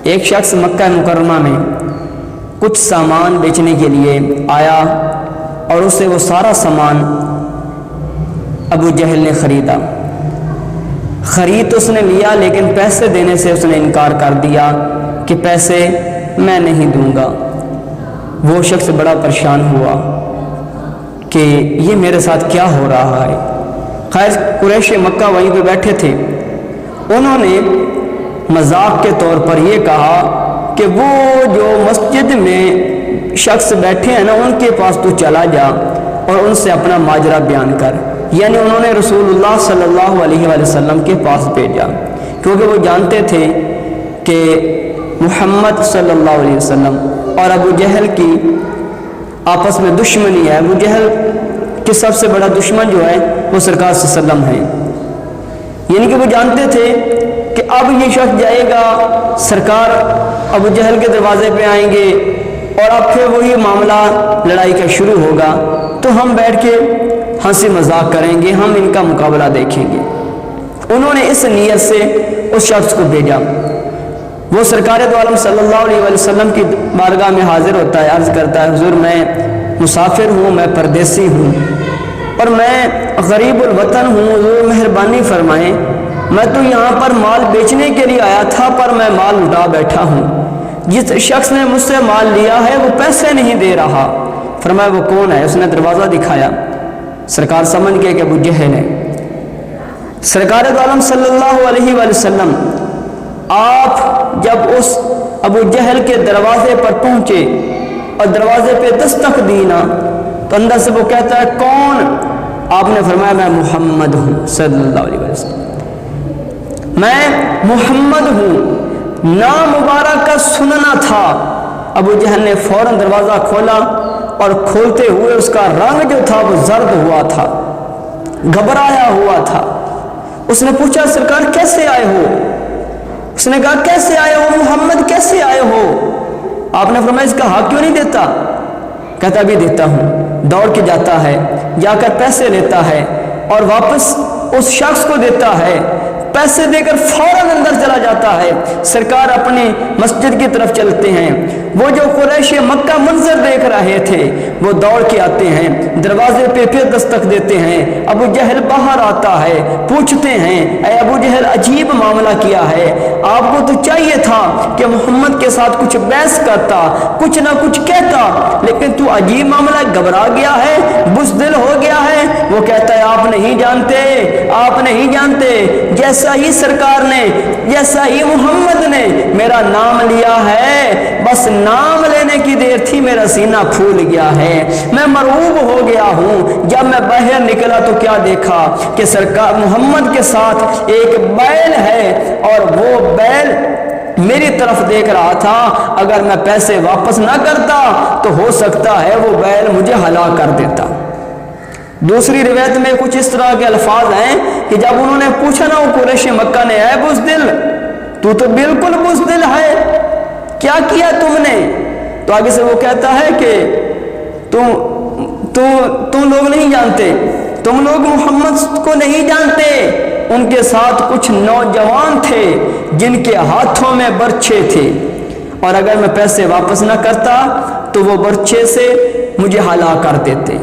ایک شخص مکہ مکرمہ میں کچھ سامان بیچنے کے لیے آیا اور اسے وہ سارا سامان ابو جہل نے خریدا۔ خرید اس نے لیا لیکن پیسے دینے سے اس نے انکار کر دیا کہ پیسے میں نہیں دوں گا۔ وہ شخص بڑا پریشان ہوا کہ یہ میرے ساتھ کیا ہو رہا ہے۔ خیر قریش مکہ وہیں پہ بیٹھے تھے، انہوں نے مذاق کے طور پر یہ کہا کہ وہ جو مسجد میں شخص بیٹھے ہیں نا، ان کے پاس تو چلا جا اور ان سے اپنا ماجرا بیان کر۔ یعنی انہوں نے رسول اللہ صلی اللہ علیہ وآلہ وسلم کے پاس بھیجا، کیونکہ وہ جانتے تھے کہ محمد صلی اللہ علیہ وسلم اور ابو جہل کی آپس میں دشمنی ہے۔ ابو جہل کے سب سے بڑا دشمن جو ہے وہ سرکار صلی اللہ علیہ وسلم ہے، یعنی کہ وہ جانتے تھے کہ اب یہ شخص جائے گا، سرکار ابو جہل کے دروازے پہ آئیں گے اور اب پھر وہی معاملہ لڑائی کا شروع ہوگا، تو ہم بیٹھ کے ہنسی مذاق کریں گے، ہم ان کا مقابلہ دیکھیں گے۔ انہوں نے اس نیت سے اس شخص کو بھیجا۔ وہ سرکار دو عالم صلی اللہ علیہ وآلہ وسلم کی بارگاہ میں حاضر ہوتا ہے، عرض کرتا ہے حضور میں مسافر ہوں، میں پردیسی ہوں اور میں غریب الوطن ہوں، حضور مہربانی فرمائیں، میں تو یہاں پر مال بیچنے کے لیے آیا تھا پر میں مال لٹا بیٹھا ہوں، جس شخص نے مجھ سے مال لیا ہے وہ پیسے نہیں دے رہا۔ فرمایا وہ کون ہے؟ اس نے دروازہ دکھایا، سرکار سمجھ گئے کہ ابو جہل ہے۔ سرکار دو عالم صلی اللہ علیہ وآلہ وسلم آپ جب اس ابو جہل کے دروازے پر پہنچے اور دروازے پہ دستک دی نا، تو اندر سے وہ کہتا ہے کون؟ آپ نے فرمایا میں محمد ہوں صلی اللہ علیہ وسلم، میں محمد ہوں۔ نام مبارک کا سننا تھا۔ ابو جہل نے فوراً دروازہ کھولا اور کھولتے ہوئے اس کا رنگ جو تھا وہ زرد ہوا تھا، گھبرایا ہوا تھا۔ اس نے پوچھا سرکار کیسے آئے ہو؟ اس نے کہا کیسے آئے ہو محمد، کیسے آئے ہو؟ آپ نے فرمایا اس کا حق کیوں نہیں دیتا؟ کہتا بھی دیتا ہوں۔ دوڑ کے جاتا ہے، جا کر پیسے لیتا ہے اور واپس اس شخص کو دیتا ہے، پیسے دے کر فوراً اندر چلا جاتا ہے۔ سرکار اپنی مسجد کی طرف چلتے ہیں، وہ جو قریش مکہ منظر دیکھ رہے تھے وہ دوڑ کے آتے ہیں، دروازے پہ پھر دستک دیتے ہیں۔ ابو جہل باہر آتا ہے، پوچھتے ہیں اے ابو جہل عجیب معاملہ کیا ہے، آپ کو تو چاہیے تھا کہ محمد کے ساتھ کچھ بحث کرتا، کچھ نہ کچھ کہتا، لیکن تو عجیب معاملہ، گھبرا گیا ہے، بزدل ہو گیا ہے۔ وہ کہتا ہے آپ نہیں جانتے، آپ نہیں جانتے، جیسا ہی سرکار نے، جیسا ہی محمد نے میرا نام لیا ہے، بس نام لینے کی دیر تھی میرا سینہ پھول گیا ہے، میں مرعوب ہو گیا ہوں۔ جب میں باہر نکلا تو کیا دیکھا کہ سرکار محمد کے ساتھ ایک بیل ہے اور وہ بیل میری طرف دیکھ رہا تھا، اگر میں پیسے واپس نہ کرتا تو ہو سکتا ہے وہ بیل مجھے ہلاک کر دیتا۔ دوسری روایت میں کچھ اس طرح کے الفاظ ہیں کہ جب انہوں نے پوچھا نا وہ قریش مکہ نے، اے بزدل تو بالکل بزدل ہے، کیا کیا تم نے؟ تو آگے سے وہ کہتا ہے کہ تم لوگ نہیں جانتے، تم لوگ محمد کو نہیں جانتے، ان کے ساتھ کچھ نوجوان تھے جن کے ہاتھوں میں برچھے تھے، اور اگر میں پیسے واپس نہ کرتا تو وہ برچھے سے مجھے ہلاک کر دیتے۔